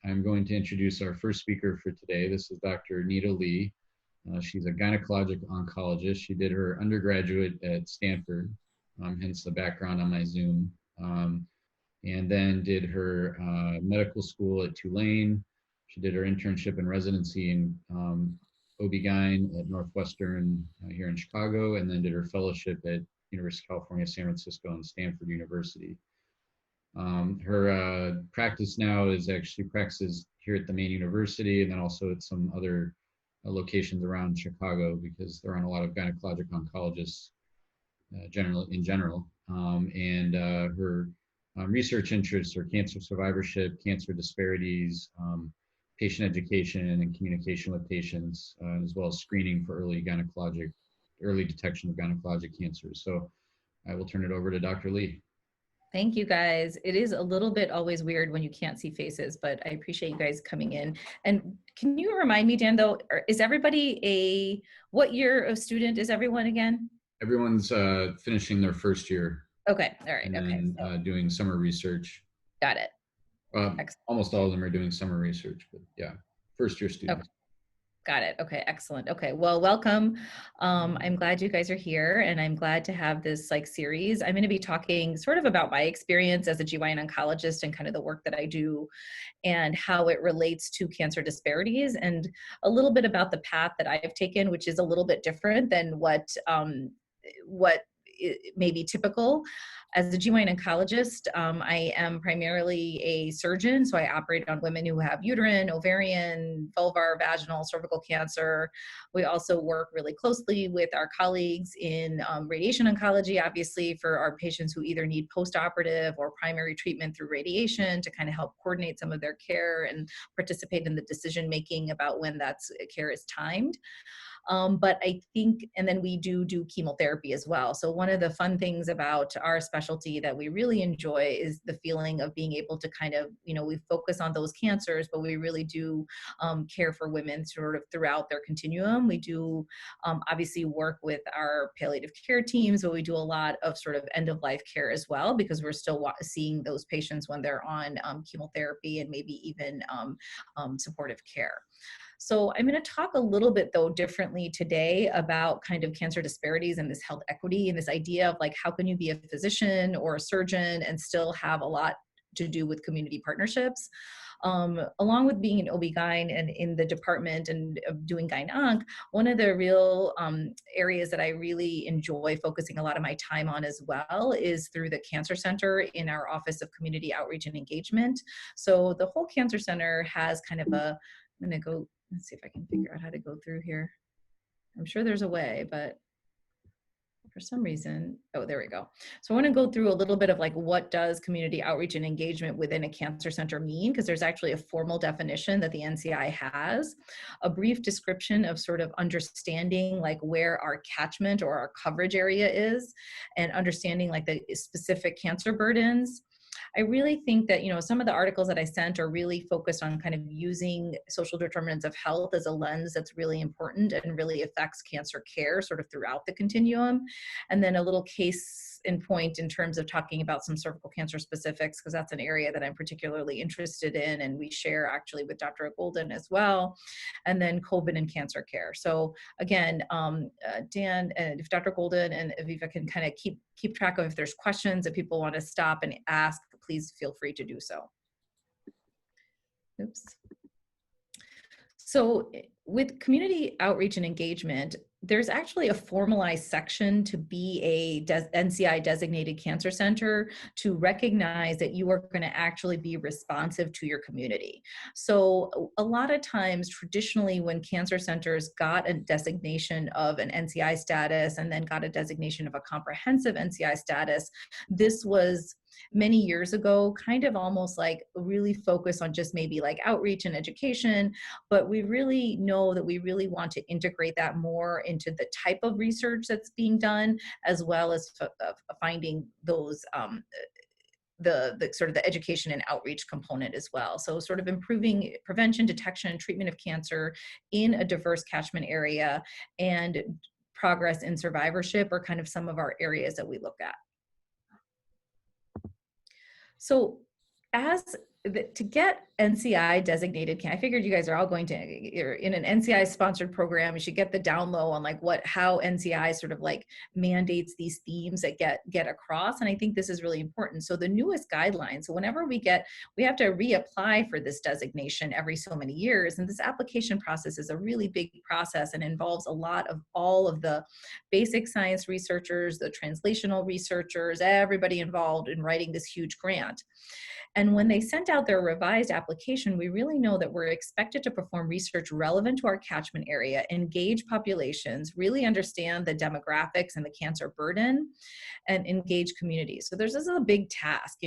I'm going to introduce our first speaker for today. This is Dr. Nita Lee. She's a gynecologic oncologist. She did her undergraduate at Stanford, hence the background on my Zoom, and then did her medical school at Tulane. She did her internship and residency in OB-GYN at Northwestern here in Chicago, and then did her fellowship at University of California, San Francisco, and Stanford University. Her practice now is actually practices here at the main university and then also at some other locations around Chicago because there aren't a lot of gynecologic oncologists in general. Her research interests are cancer survivorship, cancer disparities, patient education and communication with patients, as well as screening for early detection of gynecologic cancers. So I will turn it over to Dr. Lee. Thank you guys. It is a little bit always weird when you can't see faces, but I appreciate you guys coming in. And can you remind me, Dan, though, is everybody what year of student is everyone again? Everyone's finishing their first year. Okay, all right, and okay. Then doing summer research. Got it. Almost all of them are doing summer research, but yeah, first year students. Okay. Got it. Okay, excellent. Okay, well, welcome. I'm glad you guys are here, and I'm glad to have this series. I'm going to be talking sort of about my experience as a GYN oncologist and kind of the work that I do and how it relates to cancer disparities, and a little bit about the path that I've taken, which is a little bit different than what may be typical. As a GYN oncologist, I am primarily a surgeon, so I operate on women who have uterine, ovarian, vulvar, vaginal, cervical cancer. We also work really closely with our colleagues in radiation oncology, obviously, for our patients who either need postoperative or primary treatment through radiation to kind of help coordinate some of their care and participate in the decision-making about when that care is timed. But I think, and then we do chemotherapy as well. So one of the fun things about our specialty that we really enjoy is the feeling of being able to kind of, we focus on those cancers, but we really do care for women sort of throughout their continuum. We do obviously work with our palliative care teams, but we do a lot of sort of end of life care as well, because we're still seeing those patients when they're on chemotherapy and maybe even supportive care. So I'm going to talk a little bit, though, differently today about kind of cancer disparities and this health equity and this idea of how can you be a physician or a surgeon and still have a lot to do with community partnerships. Along with being an OB-GYN and in the department and doing gyne-onc, one of the real areas that I really enjoy focusing a lot of my time on as well is through the Cancer Center in our Office of Community Outreach and Engagement. So the whole Cancer Center has kind of I'm going to go, let's see if I can figure out how to go through here. I'm sure there's a way, but for some reason, oh, there we go. So I want to go through a little bit of what does community outreach and engagement within a cancer center mean? Because there's actually a formal definition that the NCI has, a brief description of sort of understanding where our catchment or our coverage area is, and understanding the specific cancer burdens. I really think that, some of the articles that I sent are really focused on kind of using social determinants of health as a lens that's really important and really affects cancer care sort of throughout the continuum. And then a little case in point in terms of talking about some cervical cancer specifics, because that's an area that I'm particularly interested in, and we share actually with Dr. Golden as well. And then COVID and cancer care. So again, Dan, and if Dr. Golden and Aviva can kind of keep track of if there's questions that people want to stop and ask, please feel free to do so. Oops. So with community outreach and engagement, there's actually a formalized section to be a NCI-designated cancer center to recognize that you are going to actually be responsive to your community. So a lot of times, traditionally, when cancer centers got a designation of an NCI status and then got a designation of a comprehensive NCI status, this was many years ago, kind of almost really focus on just maybe outreach and education, but we really know that we really want to integrate that more into the type of research that's being done, as well as finding those the sort of the education and outreach component as well. So sort of improving prevention, detection, and treatment of cancer in a diverse catchment area, and progress in survivorship are kind of some of our areas that we look at. So as to get NCI designated, I figured you guys are all going to, you're in an NCI sponsored program, you should get the down low on like how NCI sort of like mandates these themes that get across. And I think this is really important. So the newest guidelines, so whenever we have to reapply for this designation every so many years. And this application process is a really big process and involves a lot of all of the basic science researchers, the translational researchers, everybody involved in writing this huge grant. And when they sent out their revised application, we really know that we're expected to perform research relevant to our catchment area, engage populations, really understand the demographics and the cancer burden, and engage communities. So this is a big task.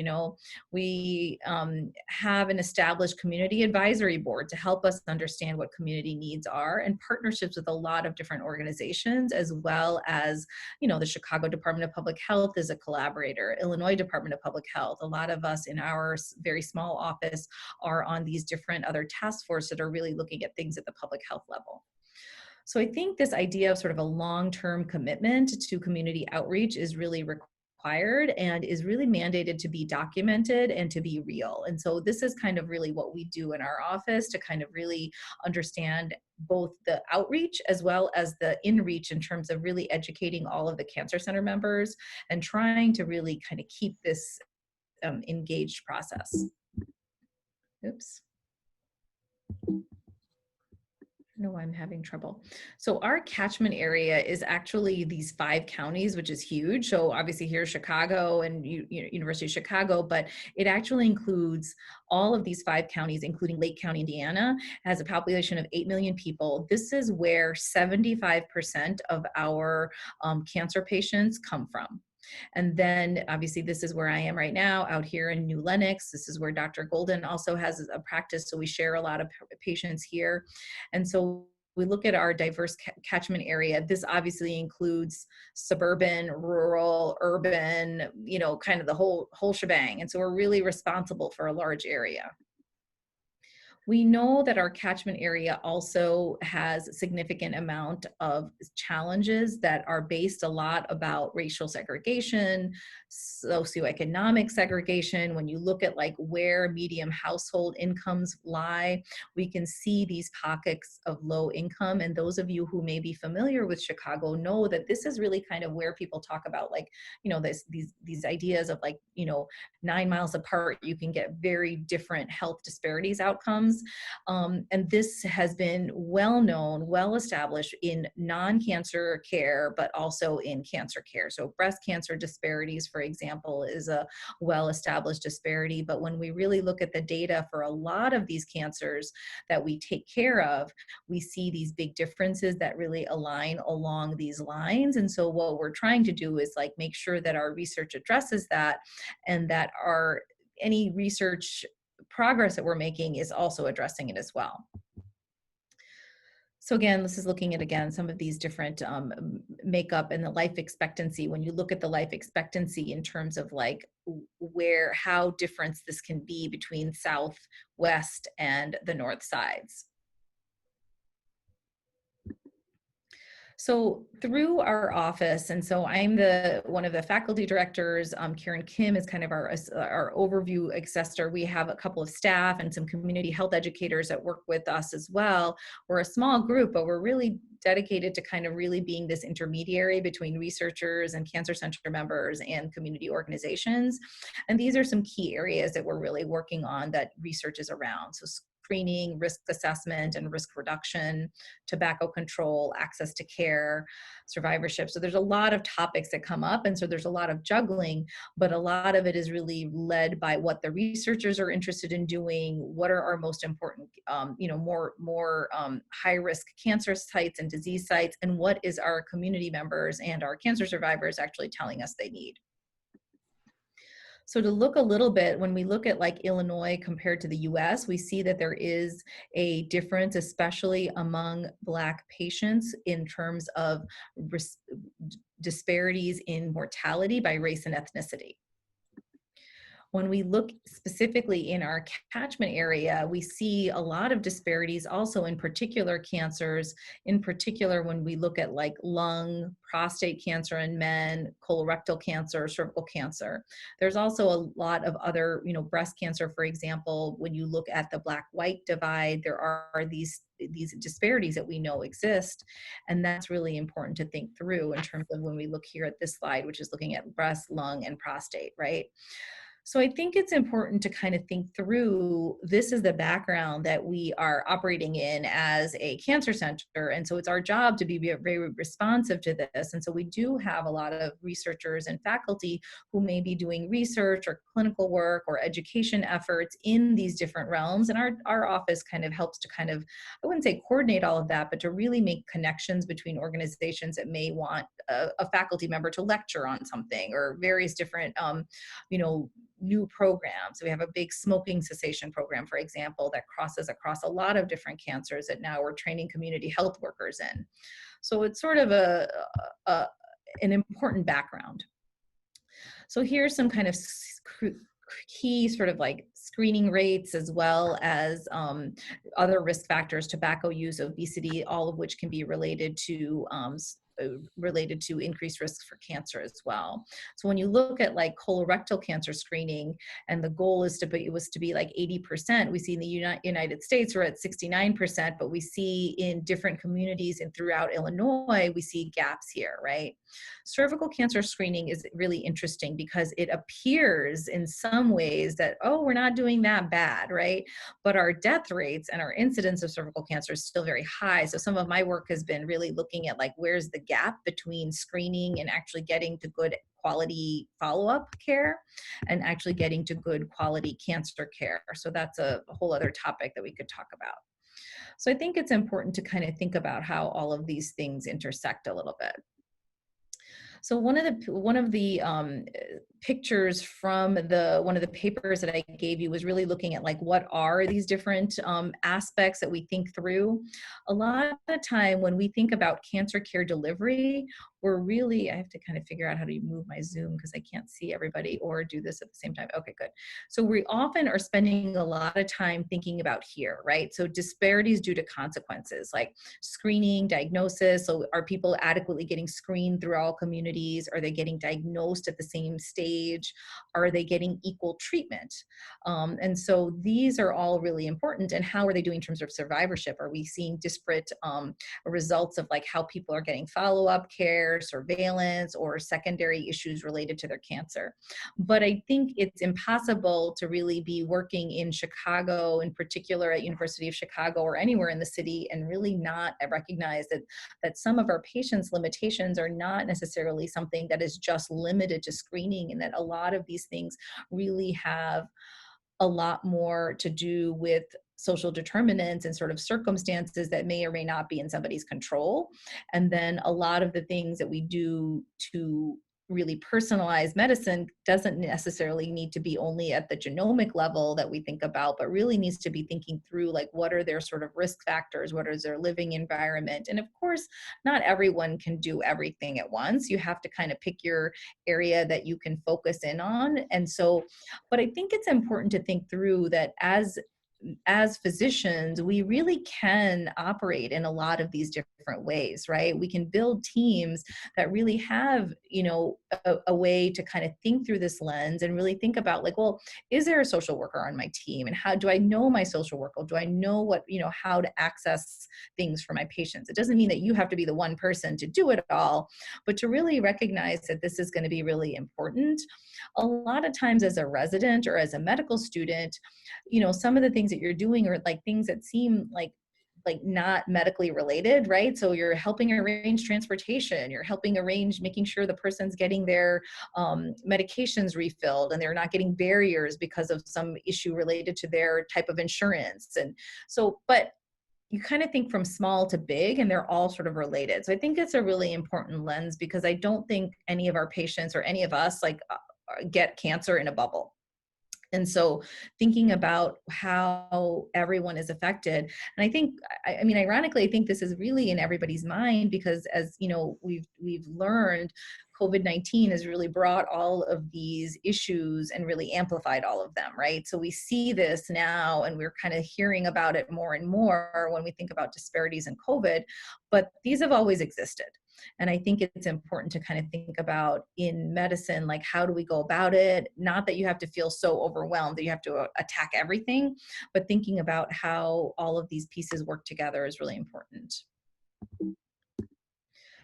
We have an established community advisory board to help us understand what community needs are, and partnerships with a lot of different organizations, as well as, the Chicago Department of Public Health is a collaborator, Illinois Department of Public Health. A lot of us in our very small office are on these different other task forces that are really looking at things at the public health level. So I think this idea of sort of a long-term commitment to community outreach is really required and is really mandated to be documented and to be real. And so this is kind of really what we do in our office to kind of really understand both the outreach as well as the in-reach in terms of really educating all of the Cancer Center members and trying to really kind of keep this engaged process. Oops. No, I'm having trouble. So our catchment area is actually these 5 counties, which is huge. So obviously here's Chicago and University of Chicago, but it actually includes all of these 5 counties, including Lake County, Indiana, has a population of 8 million people. This is where 75% of our cancer patients come from. And then obviously this is where I am right now out here in New Lenox. This is where Dr. Golden also has a practice. So we share a lot of patients here. And so we look at our diverse catchment area. This obviously includes suburban, rural, urban, kind of the whole shebang. And so we're really responsible for a large area. We know that our catchment area also has a significant amount of challenges that are based a lot about racial segregation, socioeconomic segregation. When you look at like where medium household incomes lie, we can see these pockets of low income. And those of you who may be familiar with Chicago know that this is really kind of where people talk about like, these ideas of like, 9 miles apart, you can get very different health disparities outcomes. And this has been well known, well established in non-cancer care, but also in cancer care. So breast cancer disparities, for example, is a well-established disparity. But when we really look at the data for a lot of these cancers that we take care of, we see these big differences that really align along these lines. And so what we're trying to do is like make sure that our research addresses that, and that any research progress that we're making is also addressing it as well. So again, this is looking at, some of these different makeup and the life expectancy. When you look at the life expectancy in terms of like how different this can be between South, West, and the North sides. So through our office, and so I'm one of the faculty directors, Karen Kim is kind of our overview assessor. We have a couple of staff and some community health educators that work with us as well. We're a small group, but we're really dedicated to kind of really being this intermediary between researchers and cancer center members and community organizations. And these are some key areas that we're really working on that research is around. So screening, risk assessment and risk reduction, tobacco control, access to care, survivorship. So there's a lot of topics that come up. And so there's a lot of juggling, but a lot of it is really led by what the researchers are interested in doing, what are our most important, more high-risk cancer sites and disease sites, and what is our community members and our cancer survivors actually telling us they need. So to look a little bit, when we look at like Illinois compared to the US, we see that there is a difference, especially among Black patients in terms of disparities in mortality by race and ethnicity. When we look specifically in our catchment area, we see a lot of disparities also in particular cancers, in particular when we look at like lung, prostate cancer in men, colorectal cancer, cervical cancer. There's also a lot of other, breast cancer, for example. When you look at the black-white divide, there are these disparities that we know exist. And that's really important to think through in terms of when we look here at this slide, which is looking at breast, lung, and prostate, right? So I think it's important to kind of think through, this is the background that we are operating in as a cancer center. And so it's our job to be very responsive to this. And so we do have a lot of researchers and faculty who may be doing research or clinical work or education efforts in these different realms. And our office kind of helps to kind of, I wouldn't say coordinate all of that, but to really make connections between organizations that may want a faculty member to lecture on something, or various different, new programs. We have a big smoking cessation program, for example, that crosses across a lot of different cancers that now we're training community health workers in. So it's sort of an important background. So here's some kind of key sort of like screening rates, as well as other risk factors: tobacco use, obesity, all of which can be related to increased risks for cancer as well. So when you look at like colorectal cancer screening, and the goal is was to be like 80%, we see in the United States we're at 69%, but we see in different communities and throughout Illinois, we see gaps here, right? Cervical cancer screening is really interesting because it appears in some ways that, oh, we're not doing that bad, right? But our death rates and our incidence of cervical cancer is still very high. So some of my work has been really looking at like, where's the gap between screening and actually getting to good quality follow-up care, and actually getting to good quality cancer care. So that's a whole other topic that we could talk about. So I think it's important to kind of think about how all of these things intersect a little bit. So one of the pictures from one of the papers that I gave you was really looking at like, what are these different aspects that we think through. A lot of the time when we think about cancer care delivery, I have to kind of figure out how to move my Zoom because I can't see everybody or do this at the same time. Okay, good. So we often are spending a lot of time thinking about here, right? So disparities due to consequences, like screening, diagnosis. So are people adequately getting screened through all communities? Are they getting diagnosed at the same stage? Are they getting equal treatment? And so these are all really important. And how are they doing in terms of survivorship? Are we seeing disparate results of like how people are getting follow-up care, surveillance, or secondary issues related to their cancer? But I think it's impossible to really be working in Chicago, in particular at University of Chicago or anywhere in the city, and really not recognize that some of our patients' limitations are not necessarily something that is just limited to screening, and that a lot of these things really have a lot more to do with social determinants and sort of circumstances that may or may not be in somebody's control. And then a lot of the things that we do to really personalized medicine doesn't necessarily need to be only at the genomic level that we think about, but really needs to be thinking through like, what are their sort of risk factors? What is their living environment? And of course, not everyone can do everything at once. You have to kind of pick your area that you can focus in on. And so, but I think it's important to think through that as physicians, we really can operate in a lot of these different ways, right? We can build teams that really have, a way to kind of think through this lens and really think about like, well, is there a social worker on my team? And how do I know my social worker? Do I know what, how to access things for my patients? It doesn't mean that you have to be the one person to do it all, but to really recognize that this is going to be really important. A lot of times as a resident or as a medical student, some of the things that you're doing are like things that seem like not medically related, right? So you're helping arrange transportation, you're helping arrange making sure the person's getting their medications refilled and they're not getting barriers because of some issue related to their type of insurance. And so, but you kind of think from small to big, and they're all sort of related. So I think it's a really important lens, because I don't think any of our patients or any of us get cancer in a bubble. And so thinking about how everyone is affected, and I think, I mean, ironically, I think this is really in everybody's mind because, as you know, we've learned, COVID-19 has really brought all of these issues and really amplified all of them, right? So we see this now, and we're kind of hearing about it more and more when we think about disparities in COVID, but these have always existed. And I think it's important to kind of think about in medicine, like, how do we go about it? Not that you have to feel so overwhelmed that you have to attack everything, but thinking about how all of these pieces work together is really important.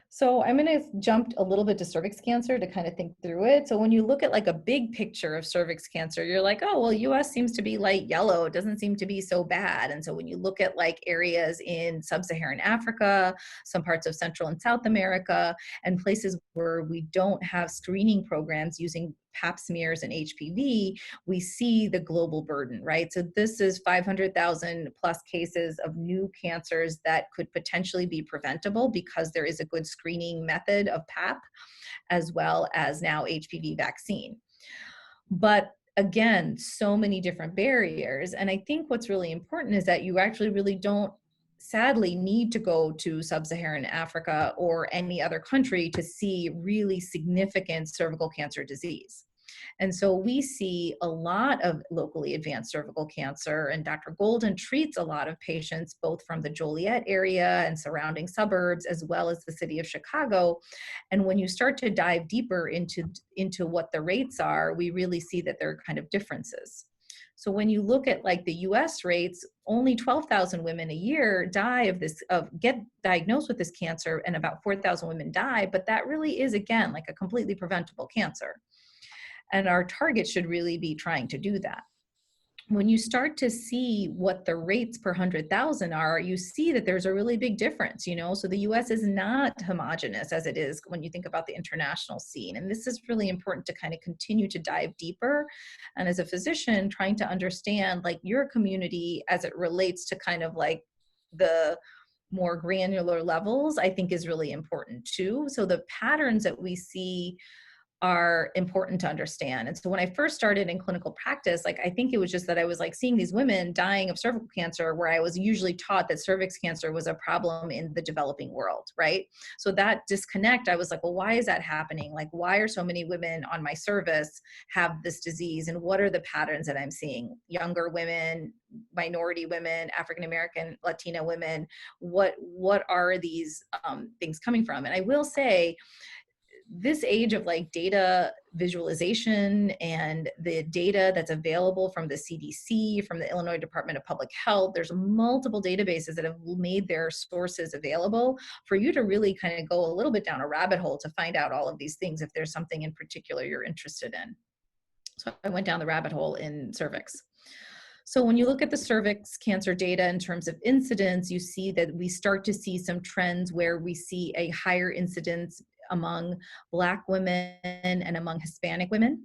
So I'm going to jump a little bit to cervix cancer to kind of think through it. So when you look at like a big picture of cervix cancer, you're like, oh, well, US seems to be light yellow. It doesn't seem to be so bad. And so when you look at like areas in sub-Saharan Africa, some parts of Central and South America, and places where we don't have screening programs using pap smears and HPV, we see the global burden, right? So this is 500,000 plus cases of new cancers that could potentially be preventable because there is a good screening method of pap, as well as now HPV vaccine. But again, so many different barriers. And I think what's really important is that you actually really don't, sadly, need to go to sub-Saharan Africa or any other country to see really significant cervical cancer disease. And so we see a lot of locally advanced cervical cancer, and Dr. Golden treats a lot of patients both from the Joliet area and surrounding suburbs, as well as the city of Chicago. And when you start to dive deeper into what the rates are, we really see that there are kind of differences. So when you look at like the US rates, only 12,000 women a year die get diagnosed with this cancer, and about 4,000 women die, but that really is, again, like a completely preventable cancer. And our target should really be trying to do that. When you start to see what the rates per 100,000 are, you see that there's a really big difference, you know? So the US is not homogenous as it is when you think about the international scene. And this is really important to kind of continue to dive deeper. And as a physician, trying to understand like your community as it relates to kind of like the more granular levels, I think is really important too. So the patterns that we see are important to understand. And so when I first started in clinical practice, like, I think it was just that I was like seeing these women dying of cervical cancer, where I was usually taught that cervix cancer was a problem in the developing world, right? So that disconnect, I was like, well, why is that happening? Like, why are so many women on my service have this disease? And what are the patterns that I'm seeing? Younger women, minority women, African-American, Latina women, what are these things coming from? And I will say, this age of like data visualization and the data that's available from the CDC, from the Illinois Department of Public Health, there's multiple databases that have made their sources available for you to really kind of go a little bit down a rabbit hole to find out all of these things if there's something in particular you're interested in. So I went down the rabbit hole in cervix. So when you look at the cervix cancer data in terms of incidence, you see that we start to see some trends where we see a higher incidence among Black women and among Hispanic women.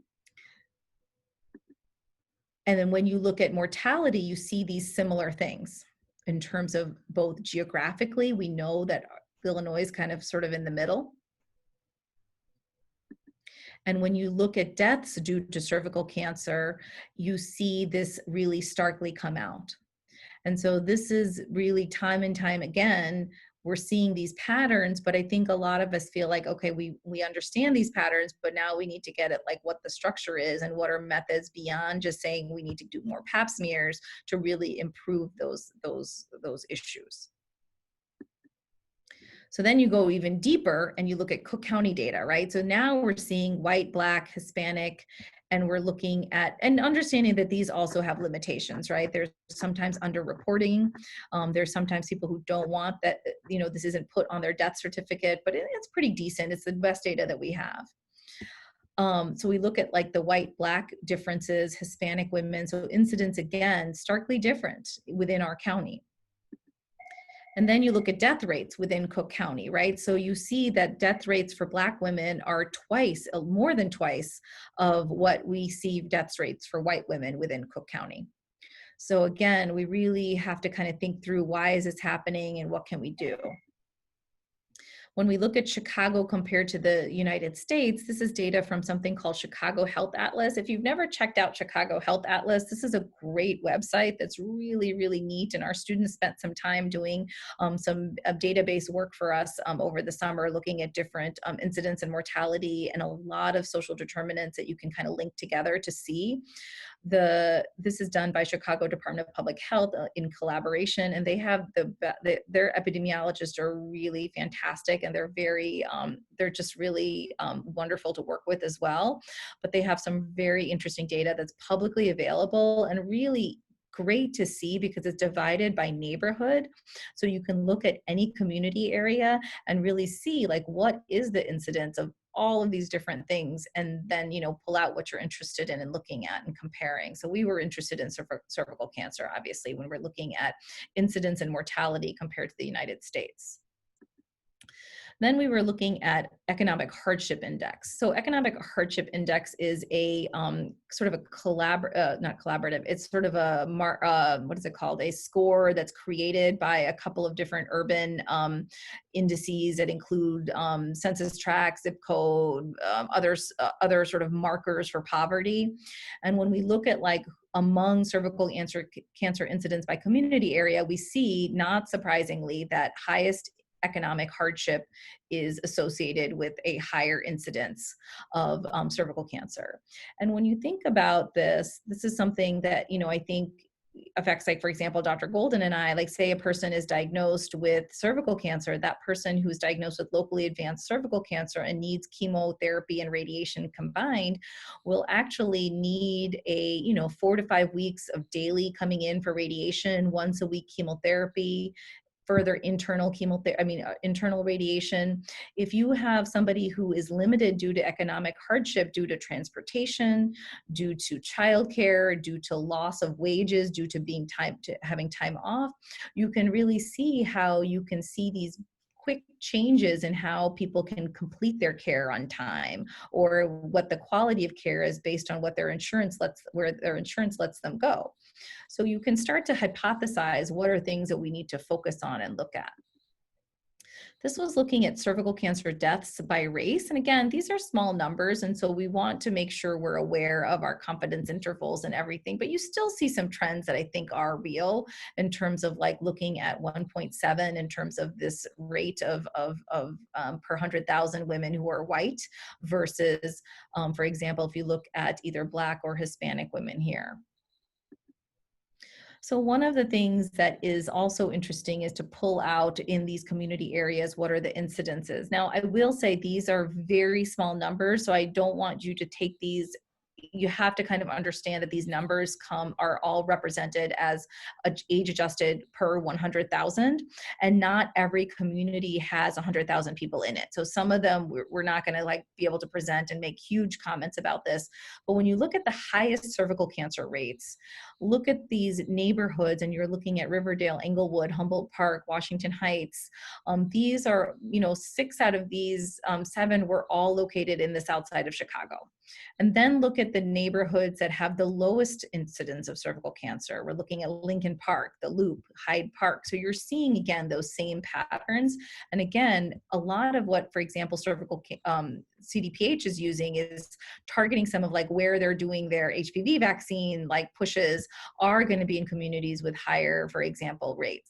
And then when you look at mortality, you see these similar things in terms of both geographically. We know that Illinois is kind of sort of in the middle. And when you look at deaths due to cervical cancer, you see this really starkly come out. And so this is really time and time again, we're seeing these patterns, but I think a lot of us feel like, okay, we understand these patterns, but now we need to get at like what the structure is and what are methods beyond just saying we need to do more pap smears to really improve those issues. So then you go even deeper and you look at Cook County data, right? So now we're seeing white, Black, Hispanic, and we're looking at, and understanding that these also have limitations, right? There's sometimes underreporting. There's sometimes people who don't want that, you know, this isn't put on their death certificate, but it's pretty decent. It's the best data that we have. So we look at like the white, Black differences, Hispanic women. So incidence, again, starkly different within our county. And then you look at death rates within Cook County, right? So you see that death rates for Black women are more than twice of what we see death rates for white women within Cook County. So again, we really have to kind of think through, why is this happening and what can we do? When we look at Chicago compared to the United States, this is data from something called Chicago Health Atlas. If you've never checked out Chicago Health Atlas, this is a great website that's really, really neat. And our students spent some time doing some database work for us over the summer, looking at different incidence and mortality and a lot of social determinants that you can kind of link together to see. This is done by Chicago Department of Public Health in collaboration, and they have their epidemiologists are really fantastic, and they're just really wonderful to work with as well. But they have some very interesting data that's publicly available and really great to see because it's divided by neighborhood. So you can look at any community area and really see like what is the incidence of all of these different things, and then pull out what you're interested in and looking at and comparing. So we were interested in cervical cancer, obviously, when we're looking at incidence and mortality compared to the United States. Then we were looking at economic hardship index. So economic hardship index is a sort of a not collaborative, it's sort of a, what is it called? A score that's created by a couple of different urban indices that include census tract, zip code, other sort of markers for poverty. And when we look at like among cervical cancer incidents by community area, we see, not surprisingly, that highest economic hardship is associated with a higher incidence of cervical cancer. And when you think about this is something that, I think affects, like, for example, Dr. Golden and I, like, say a person is diagnosed with cervical cancer, that person who's diagnosed with locally advanced cervical cancer and needs chemotherapy and radiation combined will actually need a, 4 to 5 weeks of daily coming in for radiation, once a week chemotherapy, further internal internal radiation. If you have somebody who is limited due to economic hardship, due to transportation, due to childcare, due to loss of wages, due to having time off, you can really see how you can see these quick changes in how people can complete their care on time, or what the quality of care is based on what their insurance lets them go. So you can start to hypothesize what are things that we need to focus on and look at. This was looking at cervical cancer deaths by race. And again, these are small numbers, and so we want to make sure we're aware of our confidence intervals and everything, but you still see some trends that I think are real in terms of like looking at 1.7 in terms of this rate of per 100,000 women who are white versus, for example, if you look at either Black or Hispanic women here. So one of the things that is also interesting is to pull out in these community areas, what are the incidences? Now, I will say these are very small numbers, so I don't want you to take these. You have to kind of understand that these numbers are all represented as age adjusted per 100,000, and not every community has 100,000 people in it. So some of them we're not going to like be able to present and make huge comments about this. But when you look at the highest cervical cancer rates, look at these neighborhoods, and you're looking at Riverdale, Englewood, Humboldt Park, Washington Heights. These are, 6 out of these 7 were all located in the south side of Chicago. And then look at the neighborhoods that have the lowest incidence of cervical cancer. We're looking at Lincoln Park, the Loop, Hyde Park. So you're seeing, again, those same patterns. And again, a lot of what, for example, cervical CDPH is using is targeting some of like where they're doing their HPV vaccine, like pushes are going to be in communities with higher, for example, rates.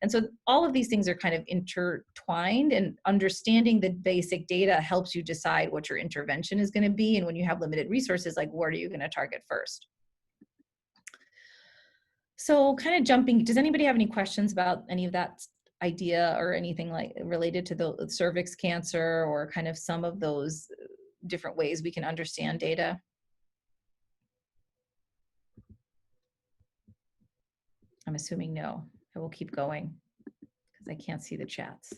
And so all of these things are kind of intertwined, and understanding the basic data helps you decide what your intervention is going to be. And when you have limited resources, like what are you going to target first? So kind of jumping, does anybody have any questions about any of that idea or anything like related to the cervix cancer, or kind of some of those different ways we can understand data? I'm assuming no. I will keep going because I can't see the chats.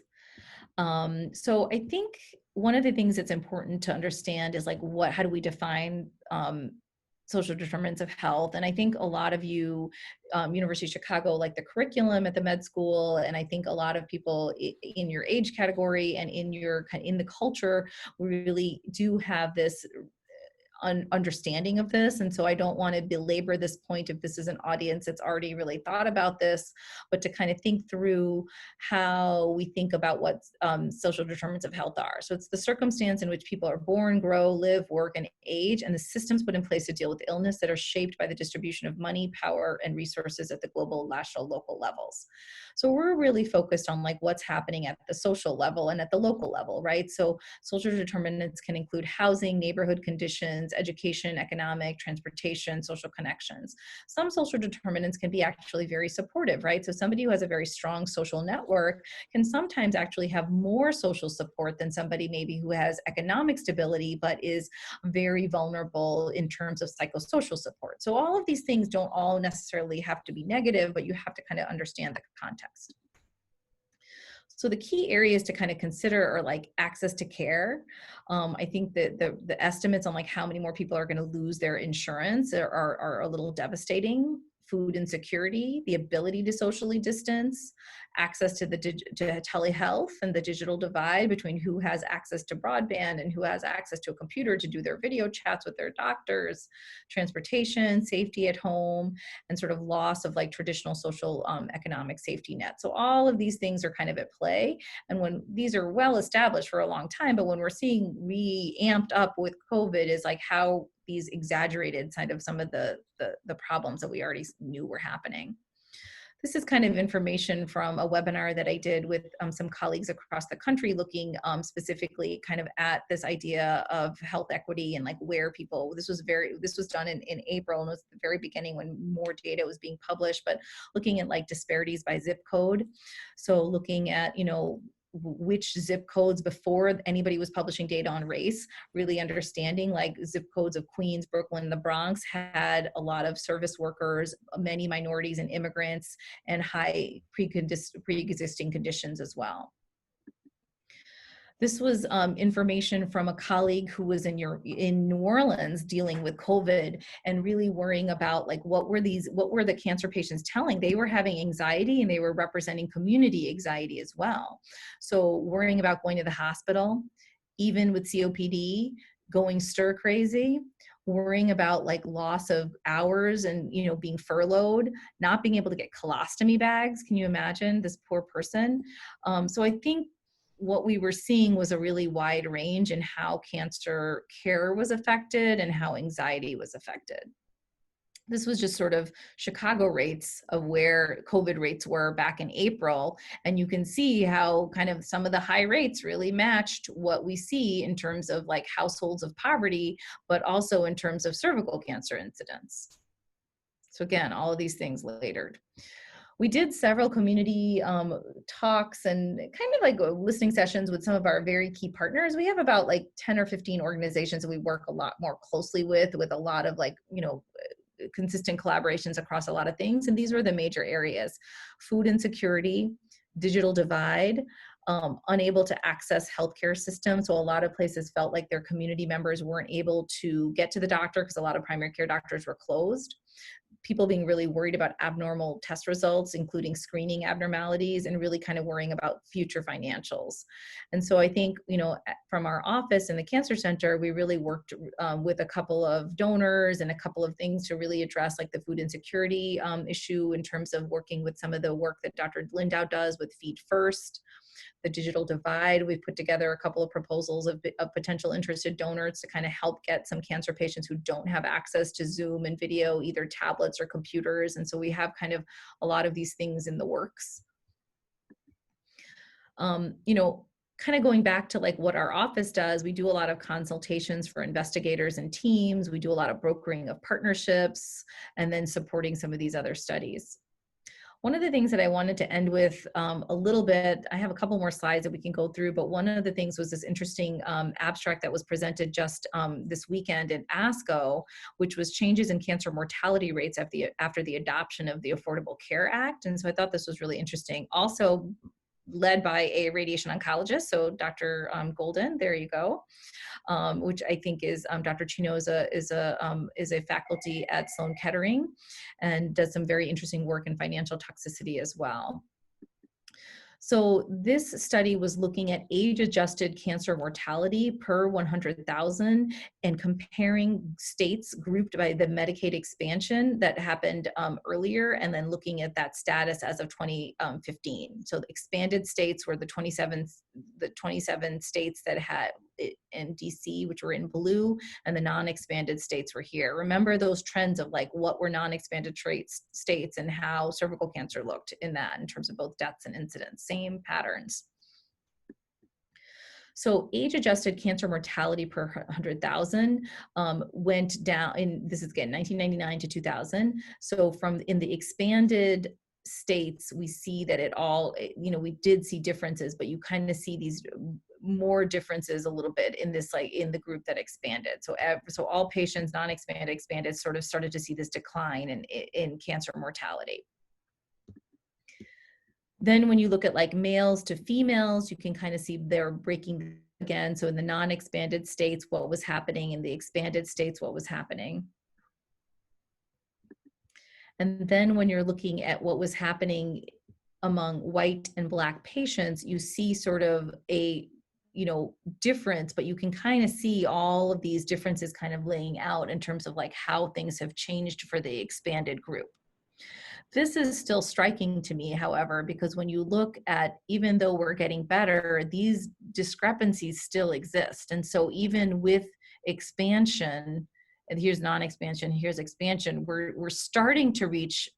So I think one of the things that's important to understand is like how do we define social determinants of health? And I think a lot of you, University of Chicago, like the curriculum at the med school, and I think a lot of people in your age category and in the culture, we really do have this understanding of this. And so I don't want to belabor this point if this is an audience that's already really thought about this, but to kind of think through how we think about what social determinants of health are. So it's the circumstance in which people are born, grow, live, work, and age, and the systems put in place to deal with illness that are shaped by the distribution of money, power, and resources at the global, national, local levels. So we're really focused on like what's happening at the social level and at the local level, right? So social determinants can include housing, neighborhood conditions, education, economic, transportation, social connections. Some social determinants can be actually very supportive, right? So somebody who has a very strong social network can sometimes actually have more social support than somebody maybe who has economic stability but is very vulnerable in terms of psychosocial support. So all of these things don't all necessarily have to be negative, but you have to kind of understand the context. So the key areas to kind of consider are like access to care. I think that the estimates on like how many more people are going to lose their insurance are a little devastating. Food insecurity, the ability to socially distance, access to to telehealth and the digital divide between who has access to broadband and who has access to a computer to do their video chats with their doctors, transportation, safety at home, and sort of loss of like traditional social economic safety net. So all of these things are kind of at play. And when these are well established for a long time, but when we're seeing re-amped up with COVID is like how these exaggerated kind of some of the problems that we already knew were happening. This is kind of information from a webinar that I did with some colleagues across the country looking specifically kind of at this idea of health equity and like where people, this was done in April and was the very beginning when more data was being published, but looking at like disparities by zip code. So looking at, you know, which zip codes before anybody was publishing data on race, really understanding like zip codes of Queens, Brooklyn, the Bronx had a lot of service workers, many minorities and immigrants, and high pre-existing conditions as well. This was information from a colleague who was in New Orleans dealing with COVID and really worrying about like what were the cancer patients telling? They were having anxiety and they were representing community anxiety as well. So worrying about going to the hospital, even with COPD, going stir crazy, worrying about like loss of hours and, you know, being furloughed, not being able to get colostomy bags. Can you imagine this poor person? So I think what we were seeing was a really wide range in how cancer care was affected and how anxiety was affected. This was just sort of Chicago rates of where COVID rates were back in April. And you can see how kind of some of the high rates really matched what we see in terms of like households of poverty, but also in terms of cervical cancer incidence. So again, all of these things layered. We did several community talks and kind of like listening sessions with some of our very key partners. We have about like 10 or 15 organizations that we work a lot more closely with a lot of like, you know, consistent collaborations across a lot of things. And these were the major areas: food insecurity, digital divide, unable to access healthcare systems. So a lot of places felt like their community members weren't able to get to the doctor because a lot of primary care doctors were closed. People being really worried about abnormal test results, including screening abnormalities, and really kind of worrying about future financials. And so I think, you know, from our office in the Cancer Center, we really worked with a couple of donors and a couple of things to really address like the food insecurity issue in terms of working with some of the work that Dr. Lindau does with Feed First. The digital divide, we've put together a couple of proposals of potential interested donors to kind of help get some cancer patients who don't have access to Zoom and video, either tablets or computers. And so we have kind of a lot of these things in the works. You know, kind of going back to like what our office does, we do a lot of consultations for investigators and teams. We do a lot of brokering of partnerships and then supporting some of these other studies. One of the things that I wanted to end with a little bit, I have a couple more slides that we can go through, but one of the things was this interesting abstract that was presented just this weekend at ASCO, which was changes in cancer mortality rates after the adoption of the Affordable Care Act. And so I thought this was really interesting. Also led by a radiation oncologist, so Dr. Golden, there you go. Which I think is Dr. Chinoza is a faculty at Sloan Kettering and does some very interesting work in financial toxicity as well. So this study was looking at age-adjusted cancer mortality per 100,000 and comparing states grouped by the Medicaid expansion that happened earlier, and then looking at that status as of 2015. So the expanded states were the 27 states that had it in DC, which were in blue, and the non-expanded states were here. Remember those trends of like what were non-expanded states and how cervical cancer looked in that in terms of both deaths and incidents, same patterns. So age-adjusted cancer mortality per 100,000 went down, and this is again 1999 to 2000. So from in the expanded states, we see that it all, you know, we did see differences, but you kind of see these more differences a little bit in this, like in the group that expanded. So all patients, non-expanded, expanded, sort of started to see this decline in cancer mortality. Then when you look at like males to females, you can kind of see they're breaking again. So in the non-expanded states, what was happening, in the expanded states, what was happening. And then when you're looking at what was happening among white and Black patients, you see sort of a, you know, difference, but you can kind of see all of these differences kind of laying out in terms of like how things have changed for the expanded group. This is still striking to me, however, because when you look at, even though we're getting better, these discrepancies still exist. And so even with expansion, and here's non-expansion, here's expansion, we're starting to reach,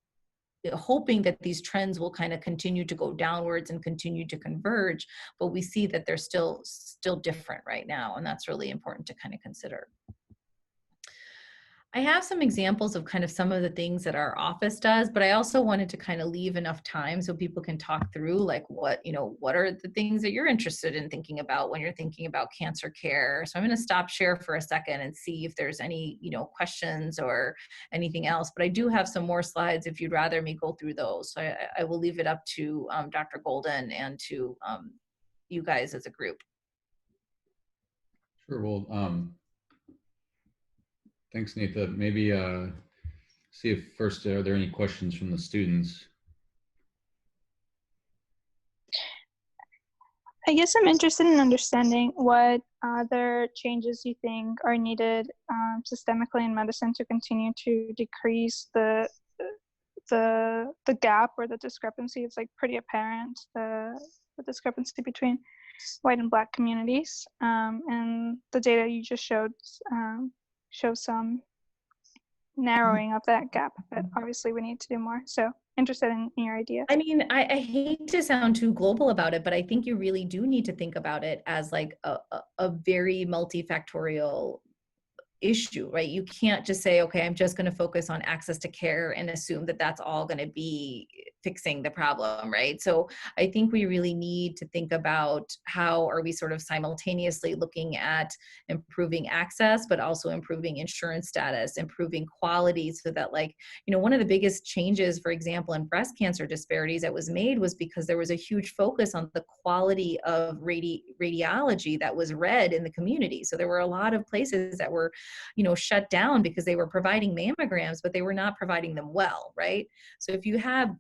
hoping that these trends will kind of continue to go downwards and continue to converge, but we see that they're still different right now, and that's really important to kind of consider. I have some examples of kind of some of the things that our office does, but I also wanted to kind of leave enough time so people can talk through like what, you know, what are the things that you're interested in thinking about when you're thinking about cancer care. So I'm going to stop share for a second and see if there's any, you know, questions or anything else, but I do have some more slides if you'd rather me go through those. So I will leave it up to Dr. Golden and to you guys as a group. Sure. Well, thanks, Nita. Maybe see if first, are there any questions from the students? I guess I'm interested in understanding what other changes you think are needed systemically in medicine to continue to decrease the gap or the discrepancy. It's like pretty apparent, the discrepancy between white and Black communities, and the data you just showed shows some narrowing of that gap, but obviously we need to do more. So interested in your idea. I mean, I hate to sound too global about it, but I think you really do need to think about it as like a very multifactorial issue, right? You can't just say, okay, I'm just going to focus on access to care and assume that that's all going to be fixing the problem, right? So I think we really need to think about how are we sort of simultaneously looking at improving access, but also improving insurance status, improving quality, so that, like, you know, one of the biggest changes, for example, in breast cancer disparities that was made was because there was a huge focus on the quality of radiology that was read in the community. So there were a lot of places that were, you know, shut down because they were providing mammograms, but they were not providing them well, right? So if you have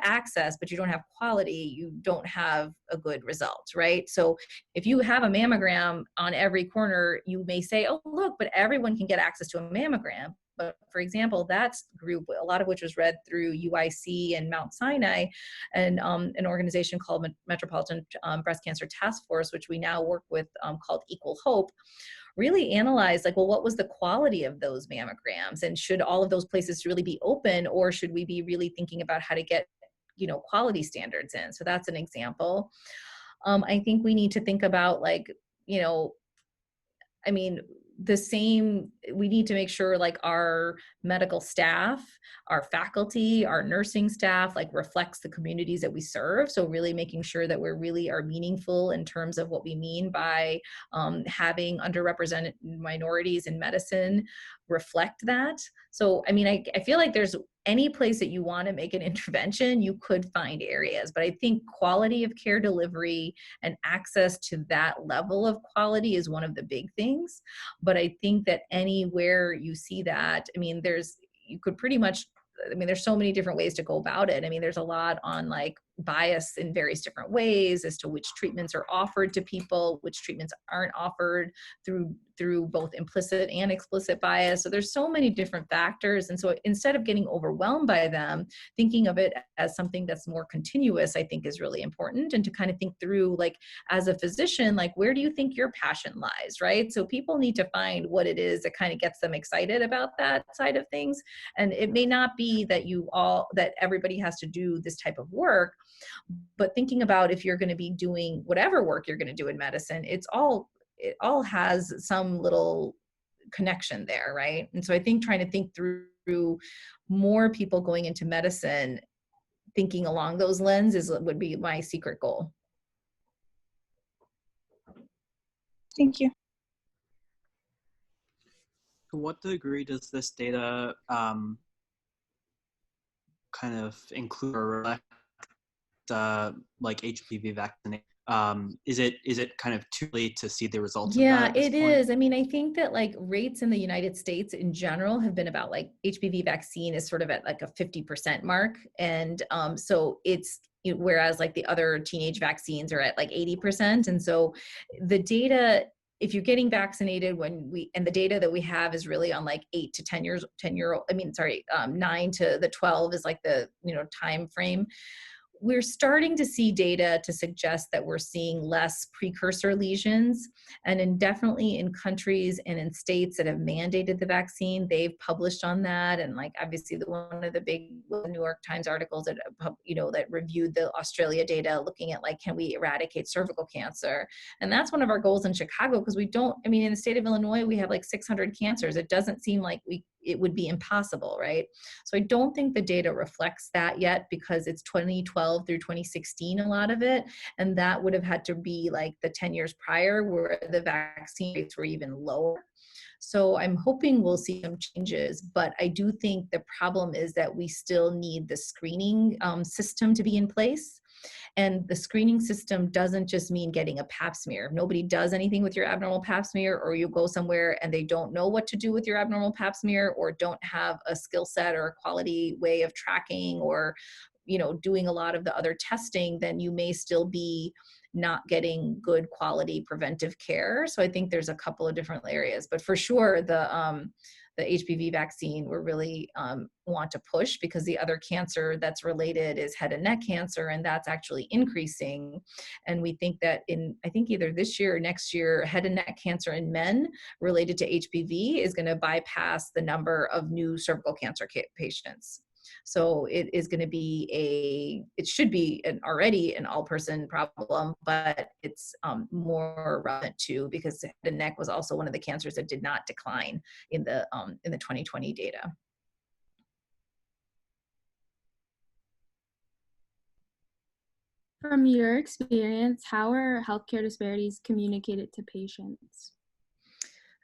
access, but you don't have quality, you don't have a good result, right? So if you have a mammogram on every corner, you may say, oh, look, but everyone can get access to a mammogram. But for example, that group, a lot of which was read through UIC and Mount Sinai, and an organization called Metropolitan Breast Cancer Task Force, which we now work with, called Equal Hope, really analyze, like, well, what was the quality of those mammograms, and should all of those places really be open, or should we be really thinking about how to get, you know, quality standards in? So that's an example. I think we need to think about, like, you know, I mean, we need to make sure, like, our medical staff, our faculty, our nursing staff, like, reflects the communities that we serve. So really making sure that we really are meaningful in terms of what we mean by having underrepresented minorities in medicine reflect that. So, I mean, I feel like there's any place that you want to make an intervention, you could find areas, but I think quality of care delivery and access to that level of quality is one of the big things. But I think that anywhere you see that, I mean, there's so many different ways to go about it. I mean, there's a lot on, like, bias in various different ways as to which treatments are offered to people, which treatments aren't offered through both implicit and explicit bias. So there's so many different factors. And so instead of getting overwhelmed by them, thinking of it as something that's more continuous, I think is really important. And to kind of think through, like, as a physician, like, where do you think your passion lies, right? So people need to find what it is that kind of gets them excited about that side of things. And it may not be that everybody has to do this type of work, but thinking about if you're going to be doing whatever work you're going to do in medicine, it all has some little connection there, right? And so I think trying to think through more people going into medicine thinking along those lenses would be my secret goal. Thank you. To what degree does this data kind of include or reflect like HPV vaccination? Is it kind of too late to see the results of that? Yeah, at this it point? is. I mean, I think that like rates in the United States in general have been about, like, HPV vaccine is sort of at like a 50% mark. And so it's, whereas like the other teenage vaccines are at like 80%. And so the data, if you're getting vaccinated and the data that we have is really on like 8 to 10 years, 9 to the 12 is like the, time frame. We're starting to see data to suggest that we're seeing less precursor lesions, and definitely in countries and in states that have mandated the vaccine, they've published on that. And like, obviously one of the big New York Times articles that, that reviewed the Australia data, looking at like, can we eradicate cervical cancer? And that's one of our goals in Chicago, because in the state of Illinois, we have like 600 cancers. It doesn't seem like it would be impossible, right? So I don't think the data reflects that yet, because it's 2012 through 2016, a lot of it. And that would have had to be like the 10 years prior, where the vaccine rates were even lower. So I'm hoping we'll see some changes, but I do think the problem is that we still need the screening system to be in place. And the screening system doesn't just mean getting a pap smear. If nobody does anything with your abnormal pap smear, or you go somewhere and they don't know what to do with your abnormal pap smear, or don't have a skill set or a quality way of tracking, or doing a lot of the other testing, then you may still be not getting good quality preventive care. So I think there's a couple of different areas, but for sure the HPV vaccine we're really want to push, because the other cancer that's related is head and neck cancer, and that's actually increasing. And we think that I think either this year or next year, head and neck cancer in men related to HPV is going to bypass the number of new cervical cancer patients. So it is going to be it should be already an all-person problem, but it's more relevant too, because head and neck was also one of the cancers that did not decline in the 2020 data. From your experience, how are healthcare disparities communicated to patients?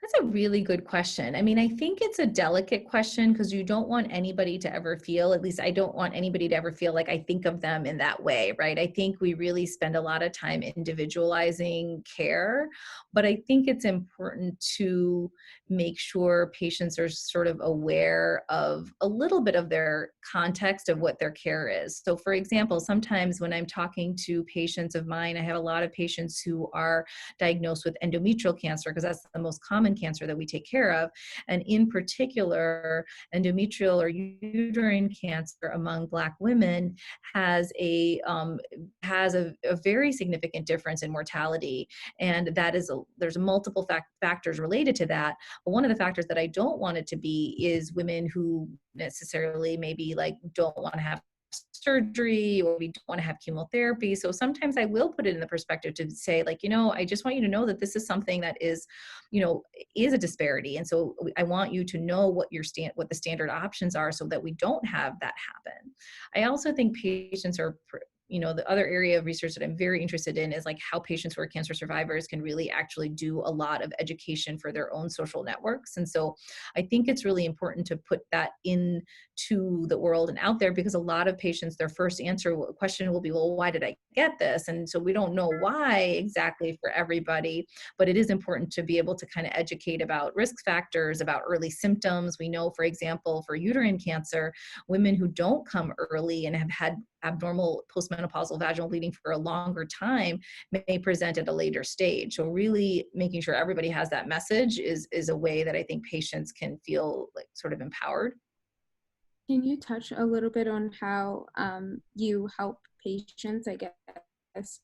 That's a really good question. I mean, I think it's a delicate question, because you don't want anybody to ever feel, at least I don't want anybody to ever feel like I think of them in that way, right? I think we really spend a lot of time individualizing care, but I think it's important to make sure patients are sort of aware of a little bit of their context of what their care is. So for example, sometimes when I'm talking to patients of mine, I have a lot of patients who are diagnosed with endometrial cancer, because that's the most common cancer that we take care of. And in particular, endometrial or uterine cancer among Black women has a very significant difference in mortality. And that is there's multiple factors related to that. But one of the factors that I don't want it to be is women who necessarily maybe like don't want to have surgery, or we don't want to have chemotherapy. So sometimes I will put it in the perspective to say, like, I just want you to know that this is something that is, is a disparity. And so I want you to know what the standard options are, so that we don't have that happen. I also think patients are, the other area of research that I'm very interested in is like how patients who are cancer survivors can really actually do a lot of education for their own social networks. And so I think it's really important to put that into the world and out there, because a lot of patients, their first question will be, well, why did I get this? And so we don't know why exactly for everybody, but it is important to be able to kind of educate about risk factors, about early symptoms. We know, for example, for uterine cancer, women who don't come early and have had abnormal postmenopausal vaginal bleeding for a longer time may present at a later stage. So really making sure everybody has that message is a way that I think patients can feel like sort of empowered. Can you touch a little bit on how you help patients, I guess,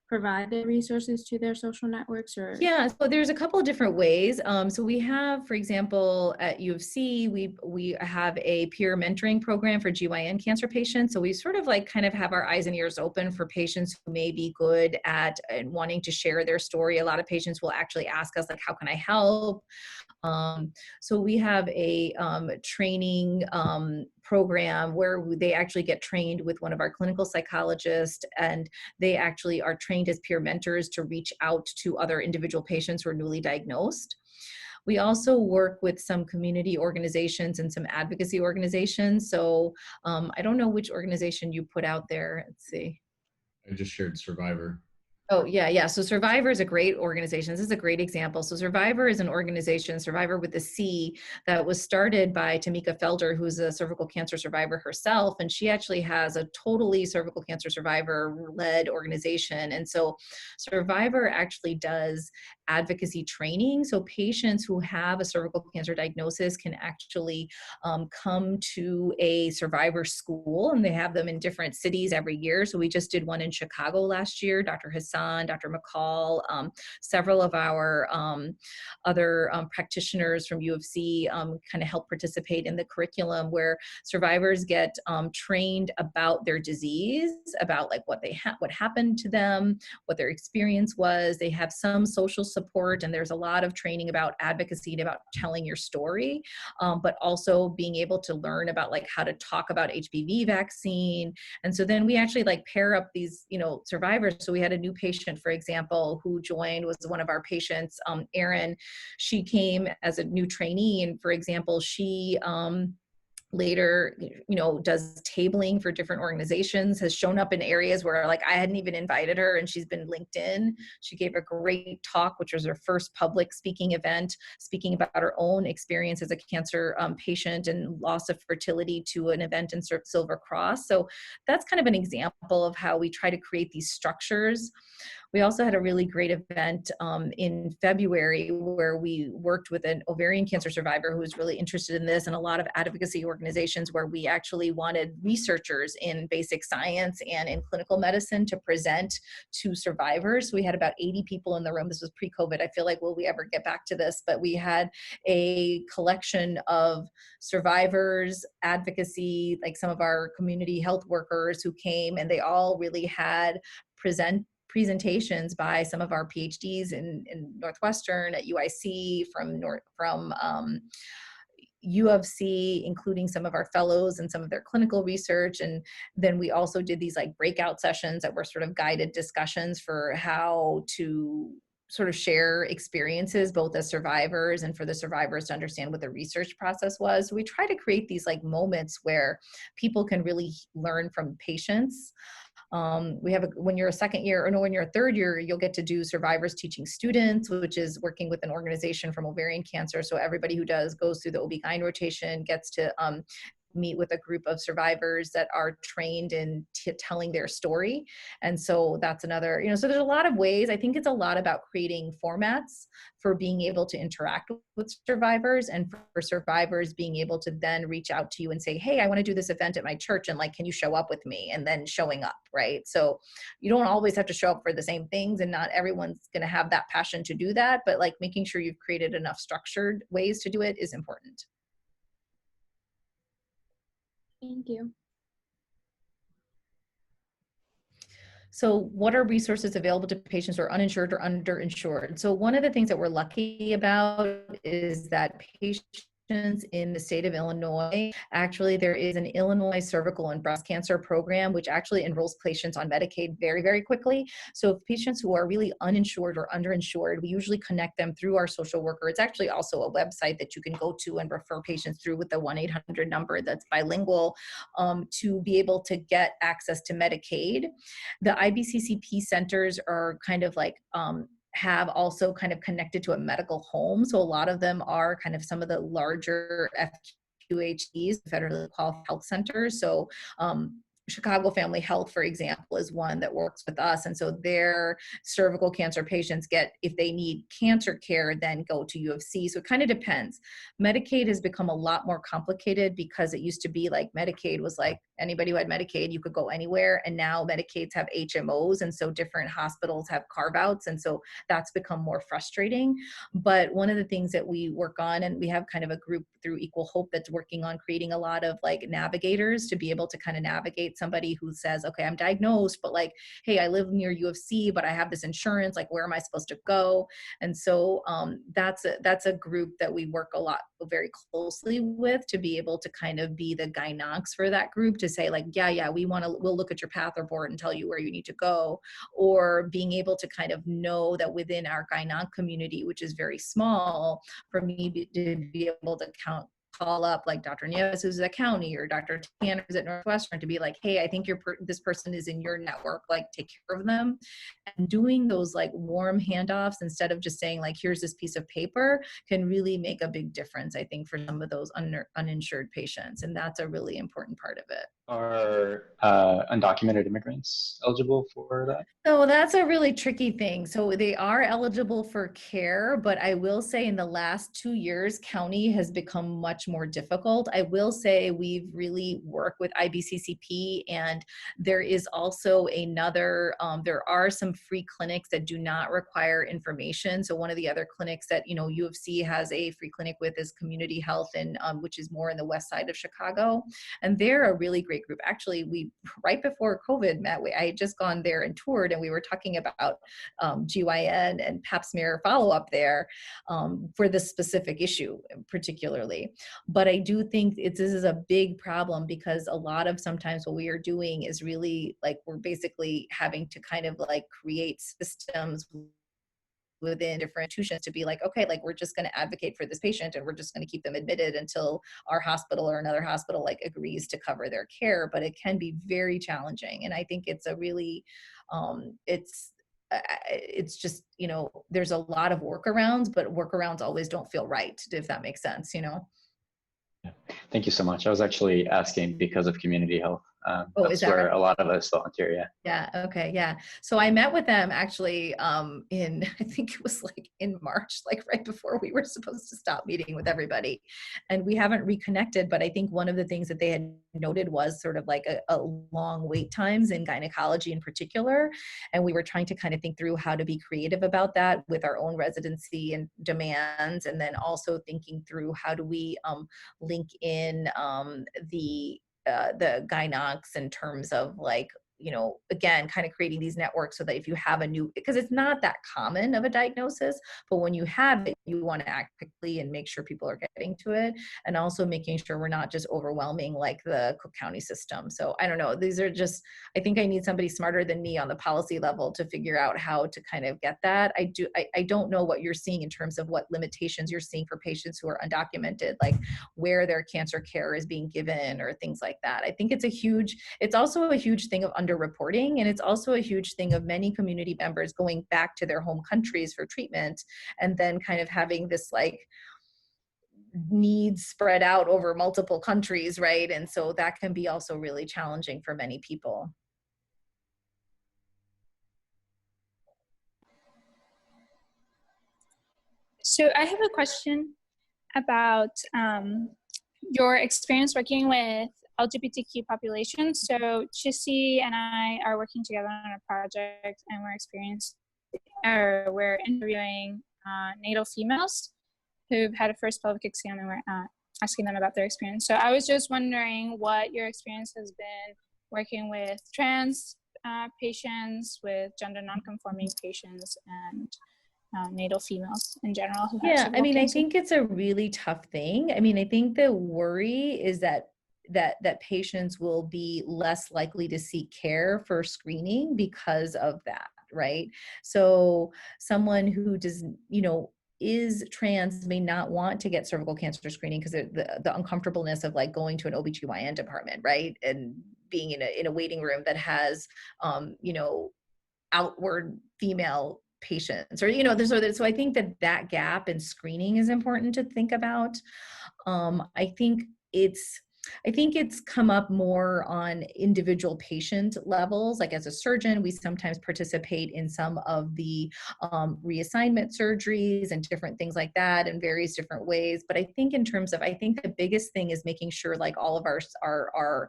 provide the resources to their social networks? Or Yeah, so there's a couple of different ways. So we have, for example, at U of C, we have a peer mentoring program for GYN cancer patients. So we sort of like kind of have our eyes and ears open for patients who may be good at and wanting to share their story. A lot of patients will actually ask us like, how can I help? So we have a training program where they actually get trained with one of our clinical psychologists, and they actually are trained as peer mentors to reach out to other individual patients who are newly diagnosed. We also work with some community organizations and some advocacy organizations. So I don't know which organization you put out there. Let's see. I just shared Survivor. Oh, yeah. So Survivor is a great organization. This is a great example. So Survivor is an organization, Survivor with a C, that was started by Tamika Felder, who's a cervical cancer survivor herself. And she actually has a totally cervical cancer survivor-led organization. And so Survivor actually does advocacy training. So patients who have a cervical cancer diagnosis can actually come to a survivor school, and they have them in different cities every year. So we just did one in Chicago last year. Dr. Hassan, Dr. McCall, several of our other practitioners from U of C kind of help participate in the curriculum, where survivors get trained about their disease, about like what happened to them, what their experience was. They have some social support, and there's a lot of training about advocacy and about telling your story, but also being able to learn about like how to talk about HPV vaccine. And so then we actually like pair up these, survivors. So we had a new patient, for example, who joined, was one of our patients, Erin. She came as a new trainee, and for example, she later, does tabling for different organizations, has shown up in areas where like I hadn't even invited her, and she's been linked in. She gave a great talk, which was her first public speaking event, speaking about her own experience as a cancer patient and loss of fertility, to an event in Silver Cross. So that's kind of an example of how we try to create these structures. We also had a really great event in February where we worked with an ovarian cancer survivor who was really interested in this, and a lot of advocacy organizations where we actually wanted researchers in basic science and in clinical medicine to present to survivors. We had about 80 people in the room. This was pre-COVID. I feel like, will we ever get back to this? But we had a collection of survivors, advocacy, like some of our community health workers who came, and they all really had presentations by some of our PhDs in Northwestern, at UIC, from U of C, including some of our fellows and some of their clinical research. And then we also did these like breakout sessions that were sort of guided discussions for how to sort of share experiences, both as survivors and for the survivors to understand what the research process was. So we try to create these like moments where people can really learn from patients. We have when you're a second year, or no, when you're a third year, you'll get to do survivors teaching students, which is working with an organization from ovarian cancer. So everybody who goes through the OB/GYN rotation gets to meet with a group of survivors that are trained in telling their story. And so that's another, so there's a lot of ways. I think it's a lot about creating formats for being able to interact with survivors, and for survivors being able to then reach out to you and say, hey, I want to do this event at my church, and like, can you show up with me? And then showing up, right? So you don't always have to show up for the same things, and not everyone's going to have that passion to do that, but like making sure you've created enough structured ways to do it is important. Thank you. So what are resources available to patients who are uninsured or underinsured? So one of the things that we're lucky about is that patients in the state of Illinois, actually there is an Illinois cervical and breast cancer program, which actually enrolls patients on Medicaid very, very quickly. So if patients who are really uninsured or underinsured, we usually connect them through our social worker. It's actually also a website that you can go to and refer patients through with the 1-800 number that's bilingual, to be able to get access to Medicaid. The IBCCP centers are kind of like, have also kind of connected to a medical home. So a lot of them are kind of some of the larger FQHCs, federally qualified health centers. So Chicago Family Health, for example, is one that works with us. And so their cervical cancer patients get, if they need cancer care, then go to U of C. So it kind of depends. Medicaid has become a lot more complicated because it used to be like Medicaid was like anybody who had Medicaid, you could go anywhere. And now Medicaids have HMOs. And so different hospitals have carve outs. And so that's become more frustrating. But one of the things that we work on, and we have kind of a group through Equal Hope that's working on creating a lot of like navigators to be able to kind of navigate somebody who says, okay, I'm diagnosed, but like, hey, I live near U of C, but I have this insurance, like where am I supposed to go? And so that's a group that we work a lot very closely with to be able to kind of be the gynocs for that group to say like, yeah, we'll look at your path report and tell you where you need to go, or being able to kind of know that within our gynoc community, which is very small, for me to be able to call up like Dr. Nieves, who's at County, or Dr. Tanner, who's at Northwestern, to be like, hey, I think this person is in your network, like take care of them. And doing those like warm handoffs instead of just saying like, here's this piece of paper, can really make a big difference, I think, for some of those uninsured patients. And that's a really important part of it. Are undocumented immigrants eligible for that? So that's a really tricky thing. So they are eligible for care, but I will say in the last 2 years, county has become much more difficult. I will say we've really worked with IBCCP, and there is also another, there are some free clinics that do not require information. So one of the other clinics that, you know, U of C has a free clinic with is Community Health, and which is more in the west side of Chicago. And they're a really great group. Actually, we, right before COVID met, I had just gone there and toured, and we were talking about GYN and pap smear follow-up there for this specific issue particularly. But I do think this is a big problem, because a lot of sometimes what we are doing is really like, we're basically having to kind of like create systems within different institutions to be like, okay, like we're just going to advocate for this patient and we're just going to keep them admitted until our hospital or another hospital like agrees to cover their care. But it can be very challenging. And I think it's a really, it's just, you know, there's a lot of workarounds, but workarounds always don't feel right, if that makes sense, you know? Yeah. Thank you so much. I was actually asking because of community health. Oh, that's is that where right? a lot of us volunteer. Yeah. Yeah. Okay. Yeah. So I met with them actually in, I think it was like in March, like right before we were supposed to stop meeting with everybody. And we haven't reconnected, but I think one of the things that they had noted was sort of like a long wait times in gynecology in particular. And we were trying to kind of think through how to be creative about that with our own residency and demands. And then also thinking through how do we link in the gynocs in terms of like, you know, again, kind of creating these networks so that if you have a new, because it's not that common of a diagnosis, but when you have it, you want to act quickly and make sure people are getting to it. And also making sure we're not just overwhelming like the Cook County system. So I don't know, these are just, I think I need somebody smarter than me on the policy level to figure out how to kind of get that. I don't know what you're seeing in terms of what limitations you're seeing for patients who are undocumented, like where their cancer care is being given or things like that. I think it's also a huge thing of underreporting, and it's also a huge thing of many community members going back to their home countries for treatment, and then kind of having this like needs spread out over multiple countries, right? And so that can be also really challenging for many people. So I have a question about your experience working with LGBTQ populations. So Chissy and I are working together on a project, and we're interviewing natal females who've had a first pelvic exam, and we're asking them about their experience. So I was just wondering what your experience has been working with trans patients, with gender nonconforming patients, and natal females in general who have Yeah, I mean, cancer. I think it's a really tough thing. I mean, I think the worry is that patients will be less likely to seek care for screening because of that, right? So someone who does, you know, is trans may not want to get cervical cancer screening because the uncomfortableness of like going to an OBGYN department, right? And being in a waiting room that has, you know, outward female patients, or, you know, so I think that gap in screening is important to think about. I think it's I think it's come up more on individual patient levels. Like as a surgeon, we sometimes participate in some of the reassignment surgeries and different things like that in various different ways. But I think in terms of, I think the biggest thing is making sure like all of our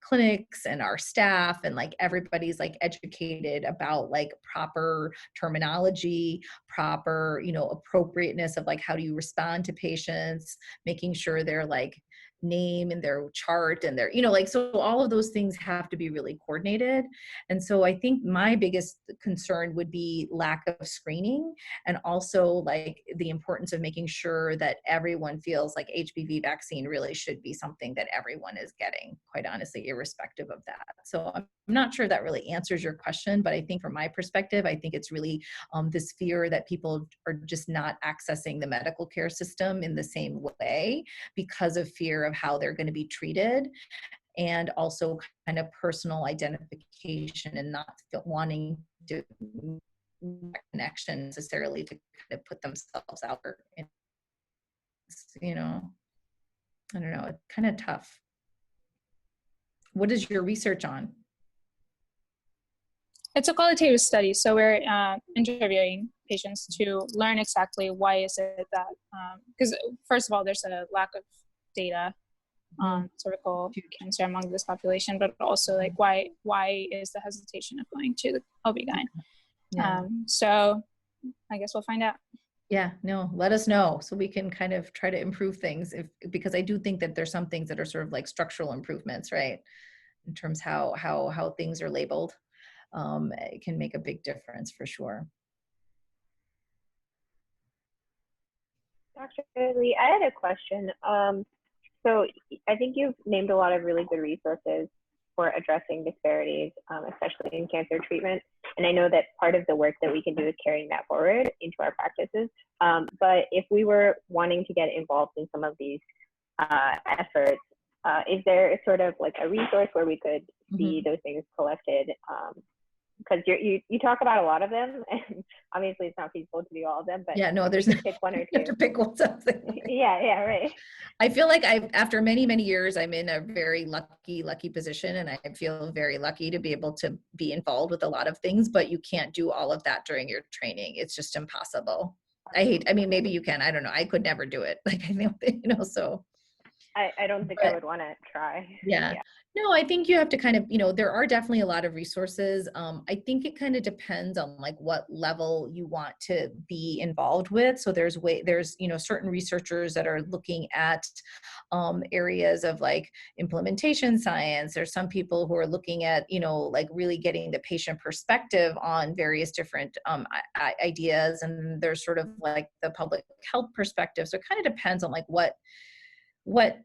clinics and our staff and like everybody's like educated about like proper terminology, proper, you know, appropriateness of like how do you respond to patients, making sure they're like name and their chart and their, you know, like, so all of those things have to be really coordinated. And so I think my biggest concern would be lack of screening, and also like the importance of making sure that everyone feels like HPV vaccine really should be something that everyone is getting, quite honestly, irrespective of that. So I'm not sure that really answers your question, but I think from my perspective, I think it's really this fear that people are just not accessing the medical care system in the same way because of fear of how they're going to be treated, and also kind of personal identification and not wanting to connection necessarily to kind of put themselves out there. It's, you know, I don't know, it's kind of tough. What is your research on? It's a qualitative study, so we're interviewing patients to learn exactly why is it that, because first of all, there's a lack of data on cervical cancer among this population, but also like why is the hesitation of going to the OB-GYN? Yeah. So I guess we'll find out. Yeah, no, let us know so we can kind of try to improve things, because I do think that there's some things that are sort of like structural improvements, right? In terms how things are labeled, it can make a big difference for sure. Dr. Lee, I had a question. So I think you've named a lot of really good resources for addressing disparities, especially in cancer treatment. And I know that part of the work that we can do is carrying that forward into our practices. But if we were wanting to get involved in some of these efforts, is there sort of like a resource where we could see those things collected? Because you talk about a lot of them, and obviously it's not feasible to do all of them, but yeah, no, there's pick one or two. You have to pick one something. Yeah, right. I feel like after many years, I'm in a very lucky position, and I feel very lucky to be able to be involved with a lot of things, but you can't do all of that during your training. It's just impossible. I mean, maybe you can, I don't know. I could never do it. Like, I think, you know, so. I don't think I would want to try. Yeah. No, I think you have to kind of, you know, there are definitely a lot of resources. I think it kind of depends on like what level you want to be involved with. So there's, you know, certain researchers that are looking at areas of like implementation science. There's some people who are looking at, you know, like really getting the patient perspective on various different ideas. And there's sort of like the public health perspective. So it kind of depends on like what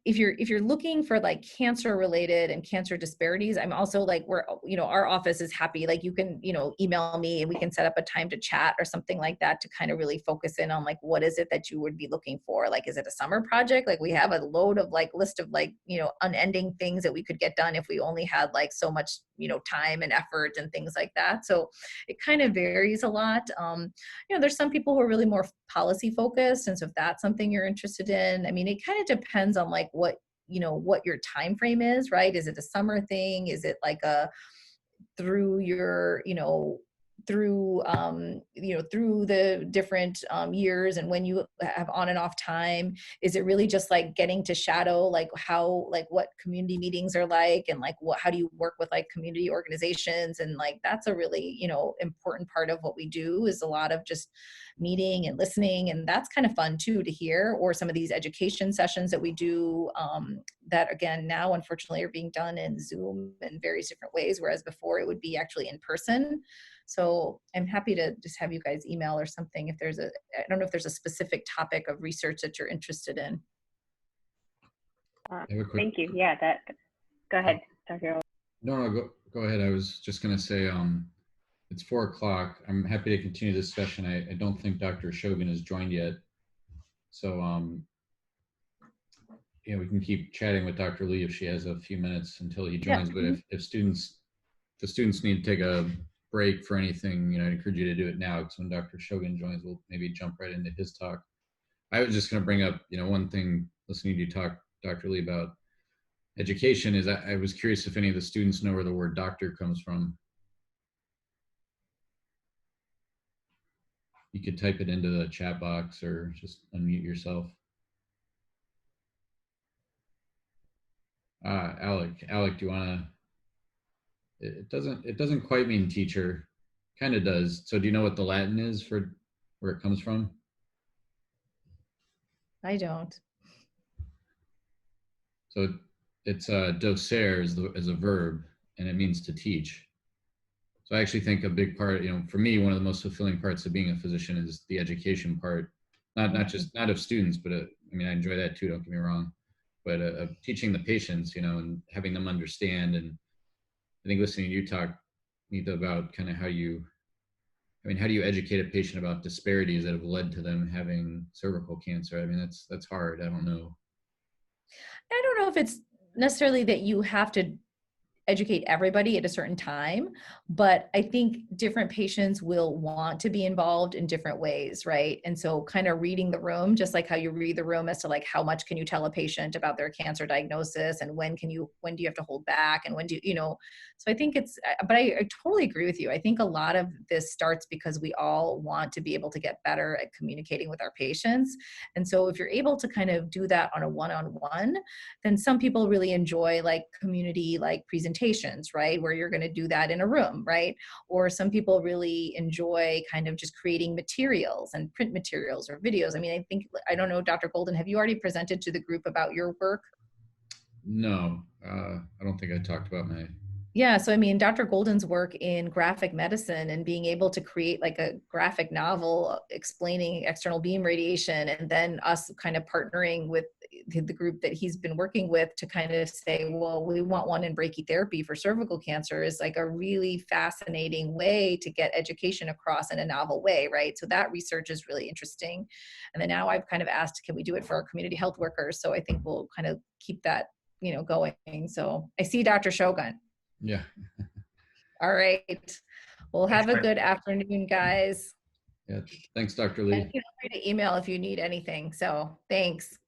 if you're looking for like cancer related and cancer disparities. I'm also like, you know, our office is happy, like you can, you know, email me and we can set up a time to chat or something like that to kind of really focus in on like what is it that you would be looking for. Like, is it a summer project? Like we have a load of like list of like, you know, unending things that we could get done if we only had like so much, you know, time and effort and things like that. So it kind of varies a lot. You know, there's some people who are really more policy focused, and so if that's something you're interested in, I mean, it kind of depends on like what, you know, what your time frame is, right? Is it a summer thing? Is it like a through your, you know, through the different years and when you have on and off time? Is it really just like getting to shadow like how, like what community meetings are like, and like how do you work with like community organizations? And like that's a really, you know, important part of what we do, is a lot of just meeting and listening, and that's kind of fun too to hear. Or some of these education sessions that we do that again now unfortunately are being done in Zoom in various different ways, whereas before it would be actually in person. So I'm happy to just have you guys email or something if there's I don't know if there's a specific topic of research that you're interested in. Thank you. Yeah, go ahead, Dr. No, go ahead. I was just going to say, it's 4 o'clock. I'm happy to continue this session. I don't think Dr. Shogun has joined yet. So, yeah, we can keep chatting with Dr. Lee if she has a few minutes until he joins. Yeah. But if the students need to take a break for anything, you know, I encourage you to do it now, because when Dr. Shogun joins, we'll maybe jump right into his talk. I was just going to bring up, you know, one thing listening to you talk, Dr. Lee, about education is I was curious if any of the students know where the word doctor comes from. You could type it into the chat box or just unmute yourself. Alec, do you want to? It doesn't quite mean teacher, kind of does. So do you know what the Latin is for where it comes from? I don't. So it's docere is a verb, and it means to teach. So I actually think a big part, for me, one of the most fulfilling parts of being a physician is the education part. Not of students, but I enjoy that too. Don't get me wrong, but of teaching the patients, and having them understand. And I think listening to you talk, Nita, about kind of how do you educate a patient about disparities that have led to them having cervical cancer? That's hard. I don't know. I don't know if it's necessarily that you have to educate everybody at a certain time, but I think different patients will want to be involved in different ways, right? And so kind of reading the room, just like how you read the room as to like how much can you tell a patient about their cancer diagnosis, and when do you have to hold back, and when do you know, so I think but I totally agree with you. I think a lot of this starts because we all want to be able to get better at communicating with our patients. And so if you're able to kind of do that on a one-on-one, then some people really enjoy like community, like presentations, right? Where you're going to do that in a room, right? Or some people really enjoy kind of just creating materials and print materials or videos. I don't know, Dr. Golden, have you already presented to the group about your work? No, I don't think I talked about my. Yeah, so Dr. Golden's work in graphic medicine and being able to create like a graphic novel explaining external beam radiation, and then us kind of partnering with the group that he's been working with to kind of say, well, we want one in brachytherapy for cervical cancer, is like a really fascinating way to get education across in a novel way, right? So that research is really interesting. And then now I've kind of asked, can we do it for our community health workers? So I think we'll kind of keep that, going. So I see Dr. Shogun. Yeah. All right. Well, have a good afternoon, guys. Yeah. Thanks, Dr. Lee. And feel free to email if you need anything. So thanks.